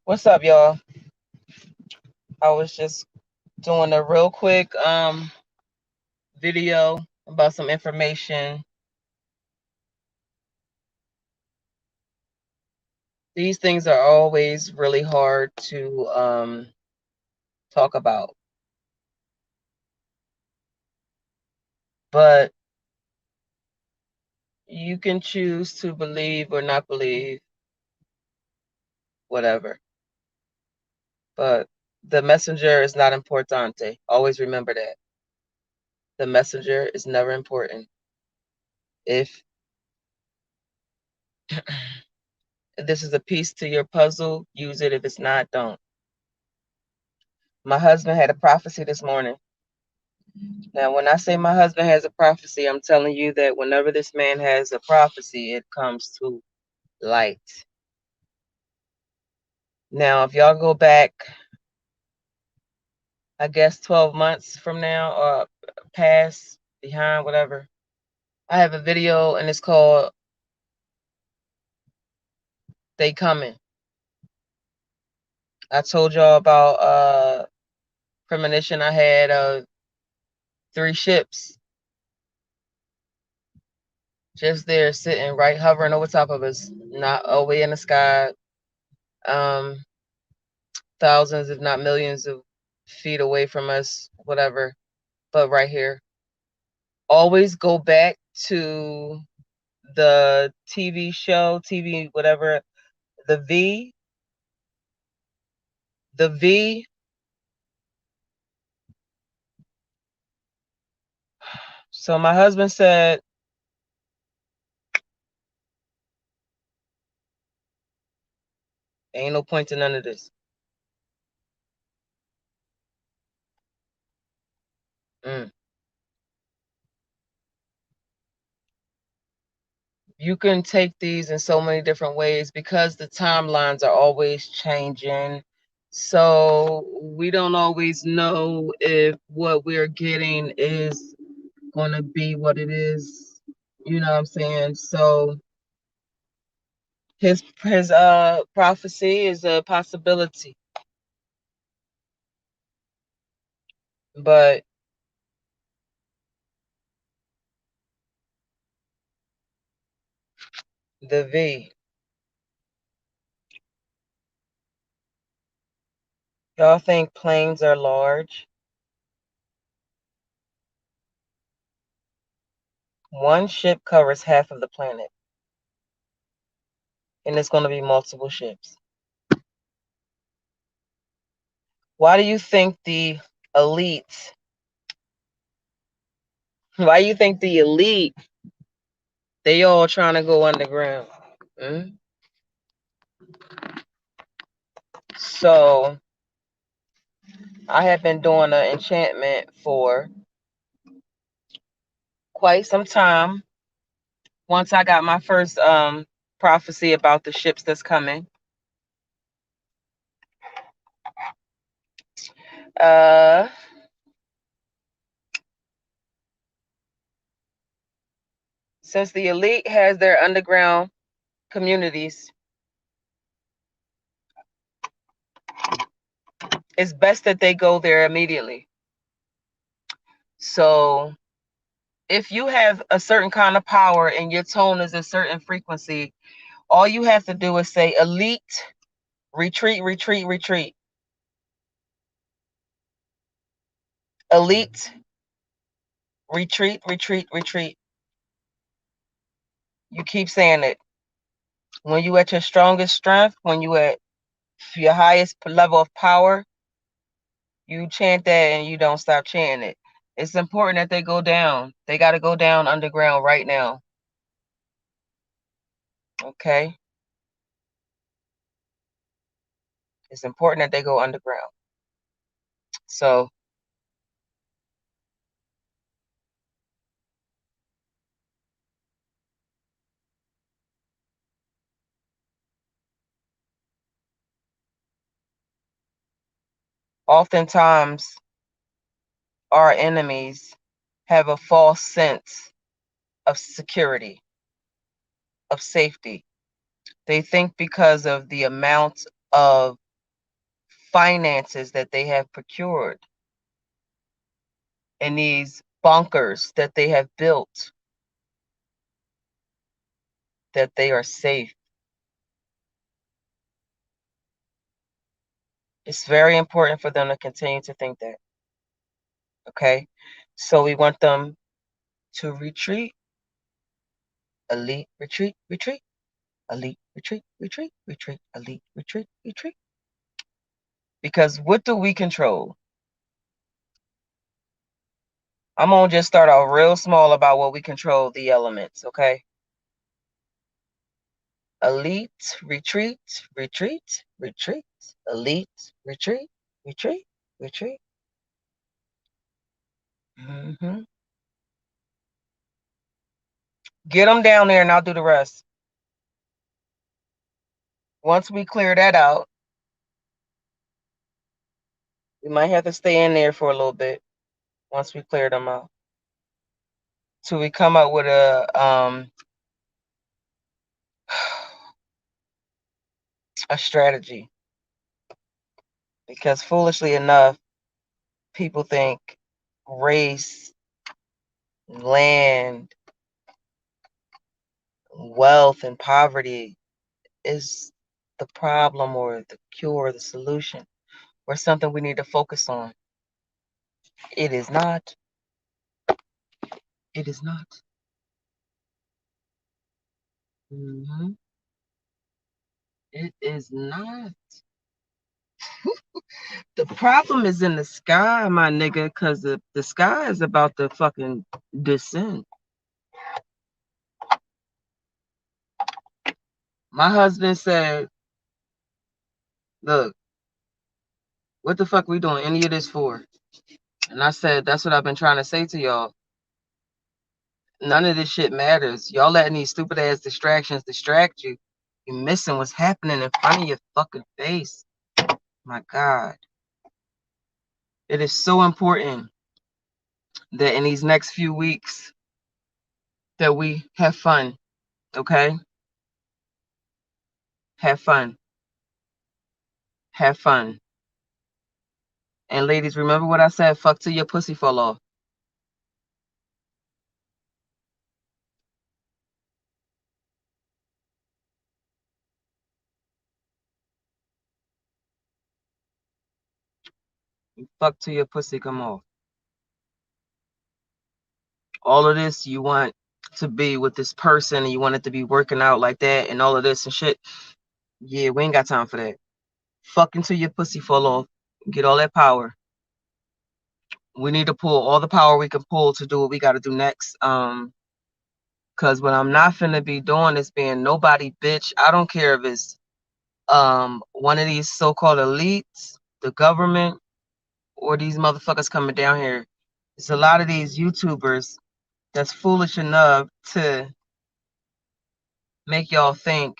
What's up, y'all? I was just doing a real quick video about some information. These things are always really hard to talk about, but you can choose to believe or not believe, whatever. But the messenger is not importante. Always remember that. The messenger is never important. If this is a piece to your puzzle, use it. If it's not, don't. My husband had a prophecy this morning. Now, when I say my husband has a prophecy, I'm telling you that whenever this man has a prophecy, it comes to light. Now, if y'all go back, I guess 12 months from now or past, behind, whatever, I have a video and it's called They Coming. I told y'all about premonition I had of 3 ships just there sitting right hovering over top of us, not away in the sky, um, thousands, if not millions of feet away from us, whatever, but right here. Always go back to the TV show, TV, whatever, the V. The V. So my husband said, ain't no point to none of this. You can take these in so many different ways because the timelines are always changing. So we don't always know if what we're getting is going to be what it is. You know what I'm saying? So his prophecy is a possibility, but the V. Y'all think planes are large? One ship covers half of the planet, and it's going to be multiple ships. Why do you think the elite? Why do you think the elite? They all trying to go underground. Mm? So I have been doing an enchantment for quite some time. Once I got my first prophecy about the ships that's coming. Uh since the elite has their underground communities, it's best that they go there immediately. So if you have a certain kind of power and your tone is a certain frequency, all you have to do is say, elite, retreat, retreat, retreat. Elite, retreat, retreat, retreat. You keep saying it. When you at your strongest strength, when you at your highest level of power, you chant that and you don't stop chanting it. It's important that they go down. They got to go down underground right now. Okay? It's important that they go underground. So oftentimes our enemies have a false sense of security, of safety. They think because of the amount of finances that they have procured and these bunkers that they have built, that they are safe. It's very important for them to continue to think that. Okay? So we want them to retreat, elite, retreat, retreat, elite, retreat, retreat, retreat, elite, retreat, retreat. Because what do we control? I'm going to just start out real small about what we control, the elements, okay? Elite, retreat, retreat, retreat. Elite, retreat, retreat, retreat. Mm-hmm. Get them down there and I'll do the rest. Once we clear that out, we might have to stay in there for a little bit once we clear them out. So we come up with a strategy. Because foolishly enough, people think race, land, wealth, and poverty is the problem or the cure or the solution or something we need to focus on. It is not. It is not. Mm-hmm. It is not. The problem is in the sky, my nigga, because the sky is about to fucking descend. My husband said, look, what the fuck we doing any of this for? And I said, that's what I've been trying to say to y'all. None of this shit matters. Y'all letting these stupid ass distractions distract you. You're missing what's happening in front of your fucking face. My God. It is so important that in these next few weeks that we have fun. Okay? Have fun. Have fun. And ladies, remember what I said, fuck till your pussy fall off. Fuck till your pussy come off. All of this you want to be with this person and you want it to be working out like that and all of this and shit. Yeah, we ain't got time for that. Fuck until your pussy fall off. Get all that power. We need to pull all the power we can pull to do what we got to do next. Cause what I'm not finna be doing is being nobody bitch. I don't care if it's one of these so-called elites, the government, or these motherfuckers coming down here. It's a lot of these YouTubers that's foolish enough to make y'all think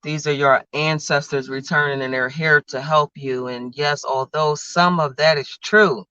these are your ancestors returning and they're here to help you. And yes, although some of that is true,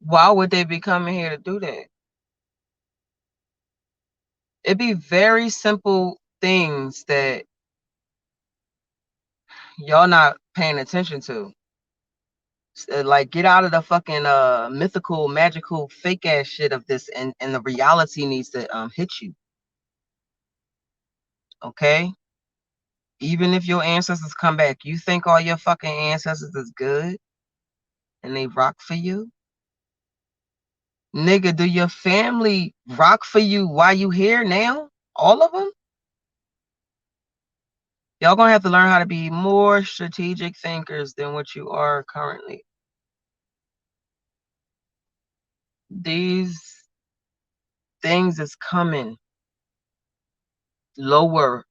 why would they be coming here to do that? It'd be very simple things that y'all not paying attention to. Like get out of the fucking mythical, magical, fake ass shit of this, and the reality needs to hit you. Okay? Even if your ancestors come back, you think all your fucking ancestors is good and they rock for you? Nigga, do your family rock for you while you here now? All of them? Y'all gonna have to learn how to be more strategic thinkers than what you are currently. These things is coming lower.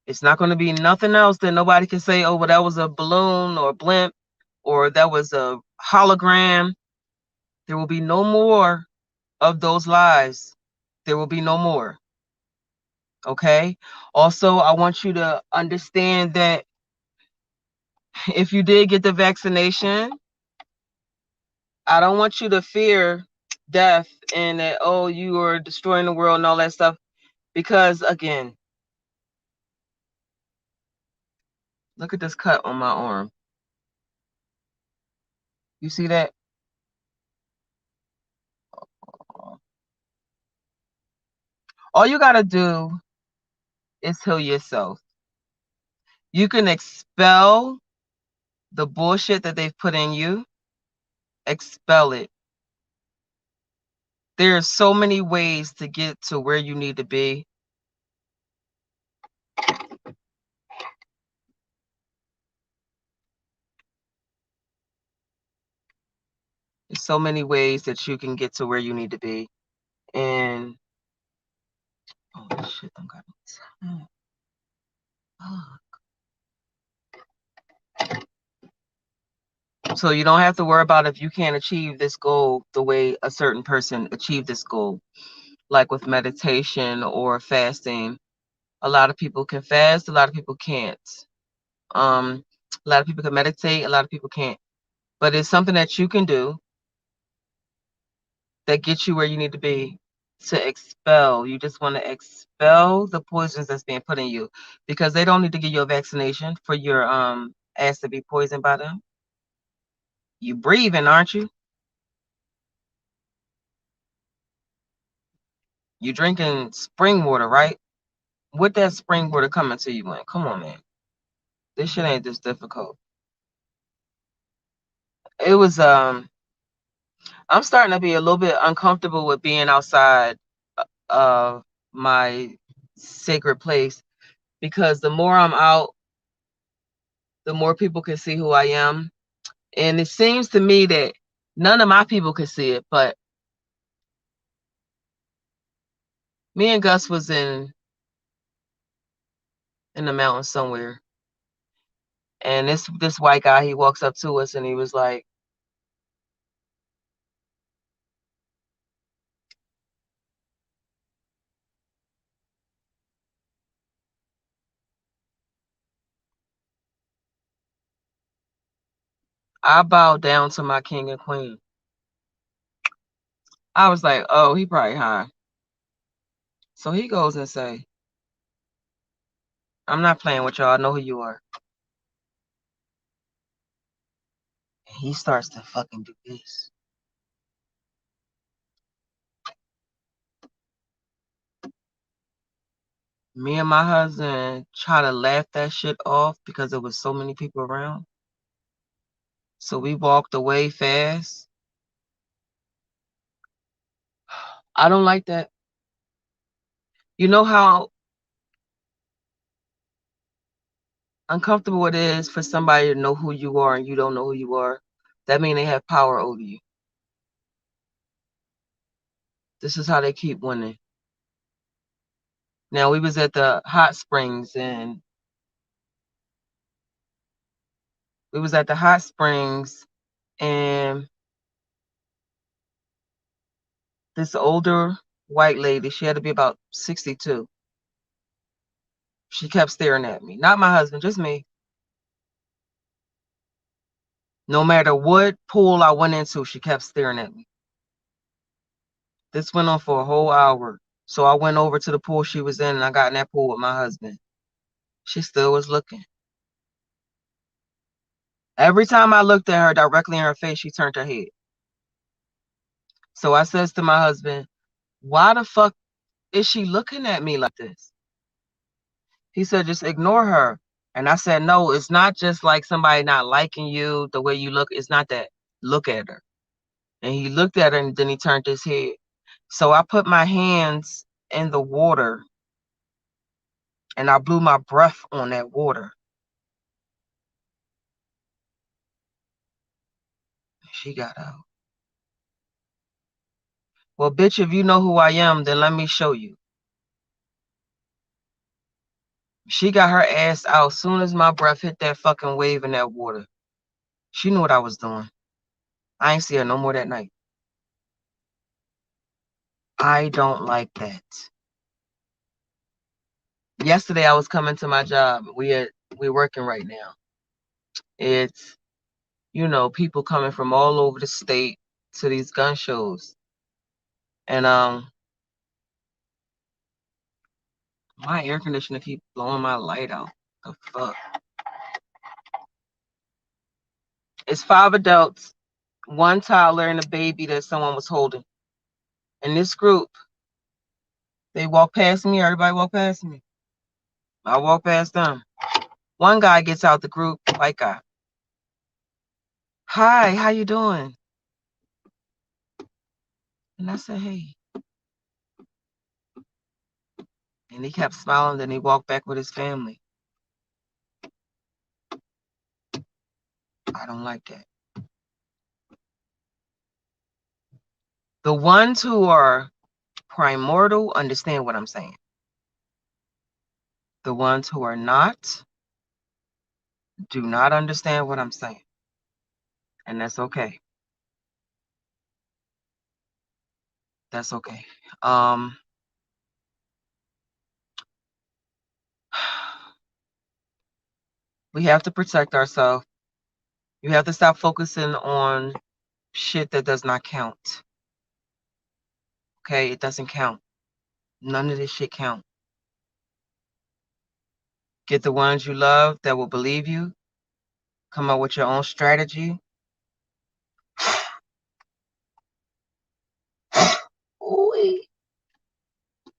It's not going to be nothing else that nobody can say, oh, well, that was a balloon or a blimp or that was a hologram. There will be no more of those lies. There will be no more. Okay? Also, I want you to understand that if you did get the vaccination, I don't want you to fear death and that, oh, you are destroying the world and all that stuff. Because, again, Look at this cut on my arm. You see that? All you got to do is heal yourself. You can expel the bullshit that they've put in you. Expel it. There are so many ways to get to where you need to be. There's so many ways that you can get to where you need to be. And oh shit, I'm gonna So you don't have to worry about if you can't achieve this goal the way a certain person achieved this goal. Like with meditation or fasting. A lot of people can fast, a lot of people can't. A lot of people can meditate, a lot of people can't. But it's something that you can do that gets you where you need to be to expel. You just want to expel the poisons that's being put in you, because they don't need to give you a vaccination for your ass to be poisoned by them. You breathing, aren't you? You drinking spring water, right? What that spring water coming to you in? Come on, man. This shit ain't this difficult. It was I'm starting to be a little bit uncomfortable with being outside of my sacred place, because the more I'm out, the more people can see who I am. And it seems to me that none of my people could see it, but me and Gus was in the mountains somewhere. And this white guy, he walks up to us and he was like, I bow down to my king and queen. I was like, oh, he probably high. So he goes and say, I'm not playing with y'all. I know who you are. And he starts to fucking do this. Me and my husband try to laugh that shit off because there was so many people around. So we walked away fast. I don't like that. You know how uncomfortable it is for somebody to know who you are and you don't know who you are? That means they have power over you. This is how they keep winning. Now, we was at the hot springs and this older white lady, she had to be about 62. She kept staring at me. Not my husband, just me. No matter what pool I went into, she kept staring at me. This went on for a whole hour. So I went over to the pool she was in and I got in that pool with my husband. She still was looking. Every time I looked at her directly in her face, she turned her head. So I says to my husband, why the fuck is she looking at me like this? He said, just ignore her. And I said, no, it's not just like somebody not liking you the way you look. It's not that. Look at her. And he looked at her and then he turned his head. So I put my hands in the water and I blew my breath on that water. She got out. Well, bitch, if you know who I am, then let me show you. She got her ass out soon as my breath hit that fucking wave in that water. She knew what I was doing. I ain't see her no more that night. I don't like that. Yesterday I was coming to my job. We're working right now. It's, people coming from all over the state to these gun shows. And my air conditioner keep blowing my light out. The fuck? It's 5 adults, 1 toddler, and a baby that someone was holding. In this group, they walk past me. Everybody walk past me. I walk past them. One guy gets out the group, white guy. Hi, how you doing? And I said, hey. And he kept smiling. Then he walked back with his family. I don't like that. The ones who are primordial understand what I'm saying. The ones who are not do not understand what I'm saying. And that's okay. That's okay. We have to protect ourselves. You have to stop focusing on shit that does not count. Okay, it doesn't count. None of this shit count. Get the ones you love that will believe you. Come up with your own strategy. Ooh,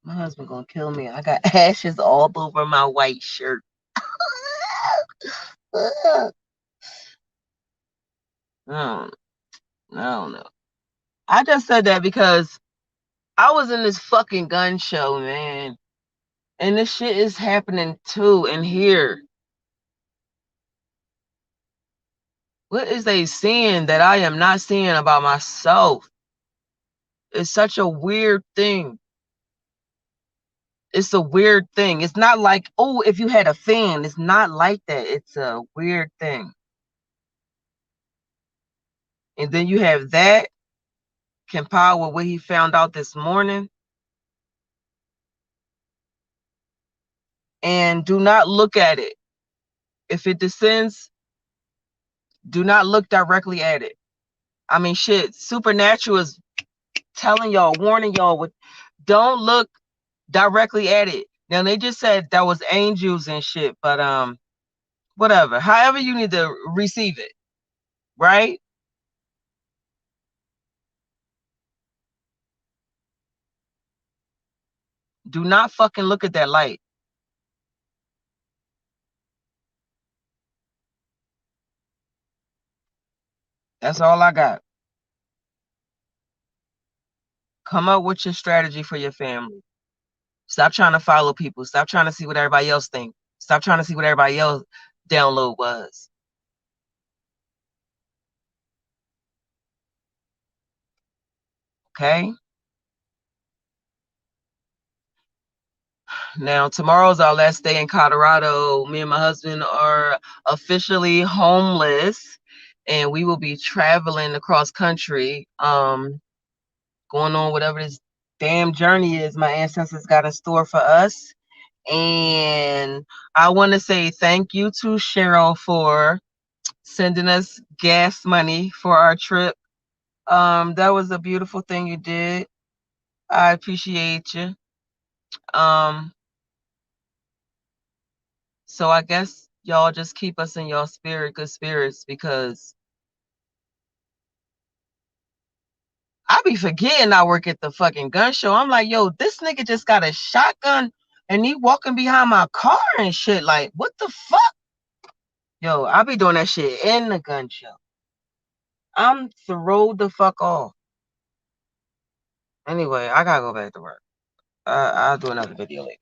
my husband gonna kill me. I got ashes all over my white shirt. No. I just said that because I was in this fucking gun show, man. And this shit is happening too in here. What is they seeing that I am not seeing about myself? It's such a weird thing. It's a weird thing. It's not like, oh, if you had a fan, it's not like that. It's a weird thing. And then you have that compiled with what he found out this morning. And do not look at it. If it descends, do not look directly at it. I mean, shit, Supernatural is telling y'all, warning y'all, don't look directly at it. Now, they just said that was angels and shit, but whatever. However you need to receive it, right? Do not fucking look at that light. That's all I got. Come up with your strategy for your family. Stop trying to follow people. Stop trying to see what everybody else thinks. Stop trying to see what everybody else download was. Okay? Now, tomorrow's our last day in Colorado. Me and my husband are officially homeless, and we will be traveling across country, going on whatever this damn journey is my ancestors got in store for us. And I want to say thank you to Cheryl for sending us gas money for our trip. That was a beautiful thing you did. I appreciate you. So I guess y'all just keep us in your spirit, good spirits, because I be forgetting I work at the fucking gun show. I'm like, yo, this nigga just got a shotgun and he walking behind my car and shit. Like, what the fuck? Yo, I be doing that shit in the gun show. I'm throwed the fuck off. Anyway, I gotta go back to work. I'll do another video later.